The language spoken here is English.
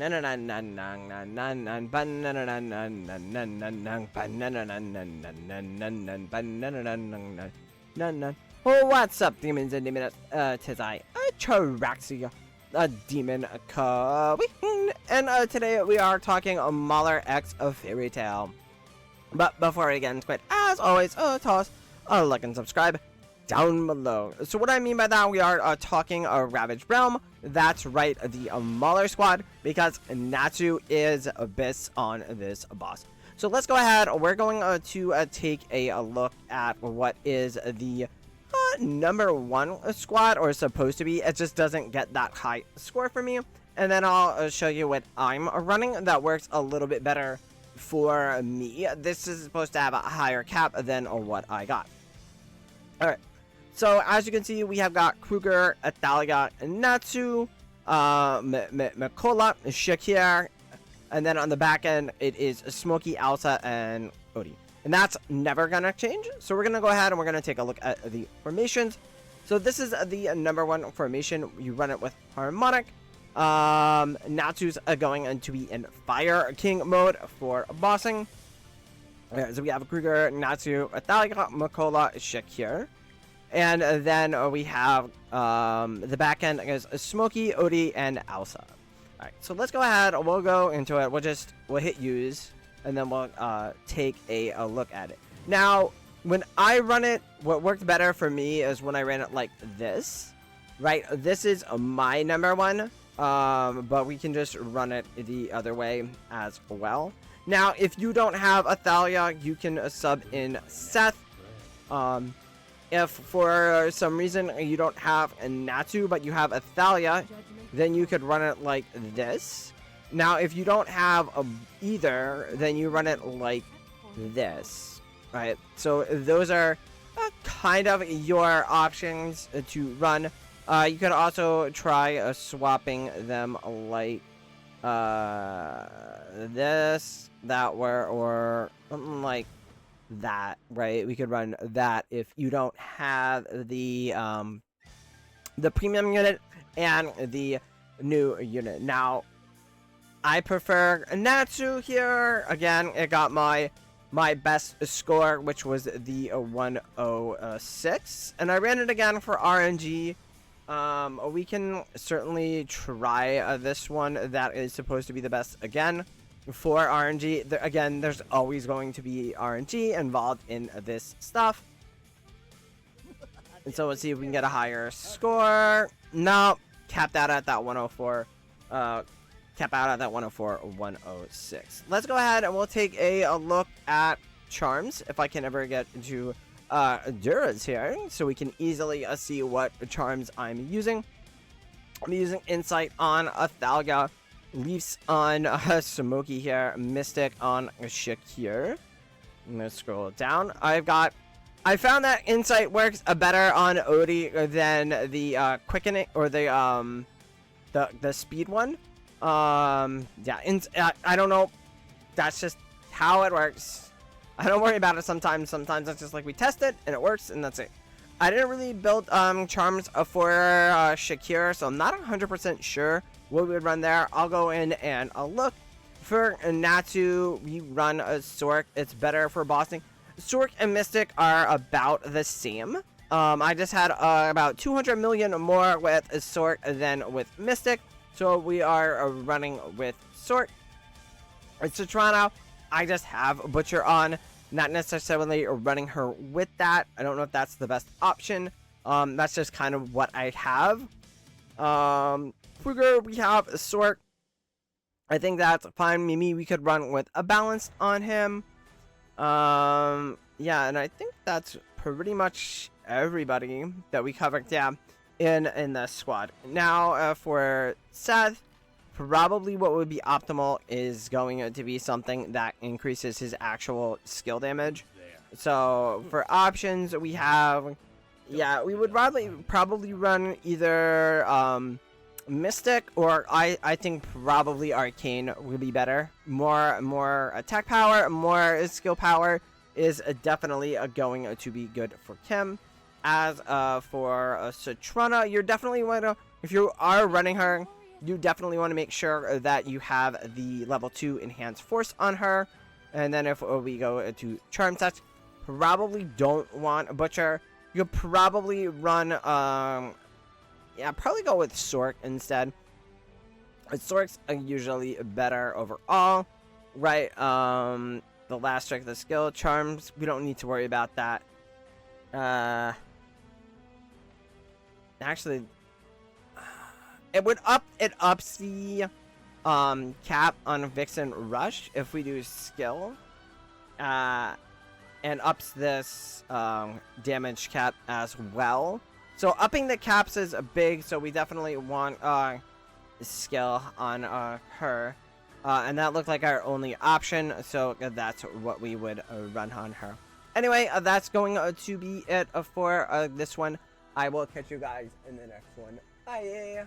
What's up, demons and demonettes? Tis I, Charaxia, a demon queen, and today we are talking a Mauler X of Fairy Tail. But before we get into it, as always, toss a like and subscribe down below. So what I mean by that, we are talking a Ravaged Realm. That's right, the Mauler squad, because Natsu is abyss on this boss. So let's go ahead. We're going to take a look at what is the number one squad, or supposed to be. It just doesn't get that high score for me, and then I'll show you what I'm running that works a little bit better for me. This is supposed to have a higher cap than what I got. Alright, so as you can see, we have got Kruger, Athalia and Natsu, Maulers, Shakir, and then on the back end it is Smokey, Elsa, and Odie. And that's never gonna change. So we're gonna go ahead and we're gonna take a look at the formations. So this is the number one formation. You run it with Harmonic. Natsu's going to be in Fire King mode for bossing. So we have Kruger, Natsu, Athalia, Maulers, Shakir. And then we have the back end is Smokey, Odie, and Elsa. Alright, so let's go ahead. We'll go into it. We'll hit use. And then we'll take a look at it. Now, when I run it, what worked better for me is when I ran it like this. Right? This is my number one. But we can just run it the other way as well. Now, if you don't have Athalia, you can sub in Seth. If for some reason you don't have a Natsu, but you have Athalia, then you could run it like this. Now, if you don't have either, then you run it like this, right? So those are kind of your options to run. You could also try swapping them like this, that, or something like that, right? We could run that if you don't have the premium unit and the new unit. Now, I prefer Natsu here. Again, it got my best score, which was the 106, and I ran it again for RNG. We can certainly try this one. That is supposed to be the best again for RNG. Again, there's always going to be RNG involved in this stuff. And so let's see if we can get a higher score. No, capped out at that 104. Cap out at that 104 or 106. Let's go ahead and we'll take a look at charms, if I can ever get into Duras here, so we can easily see what charms I'm using. I'm using Insight on Athalia, Leafs on Smokey here, Mystic on Shakir. I'm gonna scroll down. I found that Insight works better on Odie than the quickening or the speed one. Yeah, I don't know. That's just how it works. I don't worry about it sometimes. Sometimes it's just like we test it and it works and that's it. I didn't really build charms for Shakir, so I'm not 100% sure what we would run there. I'll go in and I'll look. For Natsu, we run a Sork. It's better for bossing. Sork and Mystic are about the same. I just had about 200 million more with Sork than with Mystic. So we are running with Sork. It's Citrano. I just have Butcher on, not necessarily running her with that. I don't know if that's the best option. That's just kind of what I have. Kruger, we have Sork. I think that's fine. Mimi, we could run with a balance on him. Yeah, and I think that's pretty much everybody that we covered. Yeah. In the squad. Now for Seth, probably what would be optimal is going to be something that increases his actual skill damage. So for options we have, yeah, we would probably run either Mystic, or I think probably Arcane would be better. More attack power, more skill power is definitely going to be good for Kim. As for Citrana, you're definitely want to, if you are running her, you definitely want to make sure that you have the level 2 enhanced force on her. And then if we go to charm sets, probably don't want Butcher. You'll probably run, yeah, probably go with Sork instead. Sorks are usually better overall, right? The last trick of the skill, charms, we don't need to worry about that. Actually, it ups the cap on Vixen Rush if we do skill, and ups this damage cap as well. So upping the caps is big, so we definitely want skill on her, and that looked like our only option, so that's what we would run on her. Anyway, that's going to be it for this one. I will catch you guys in the next one. Bye.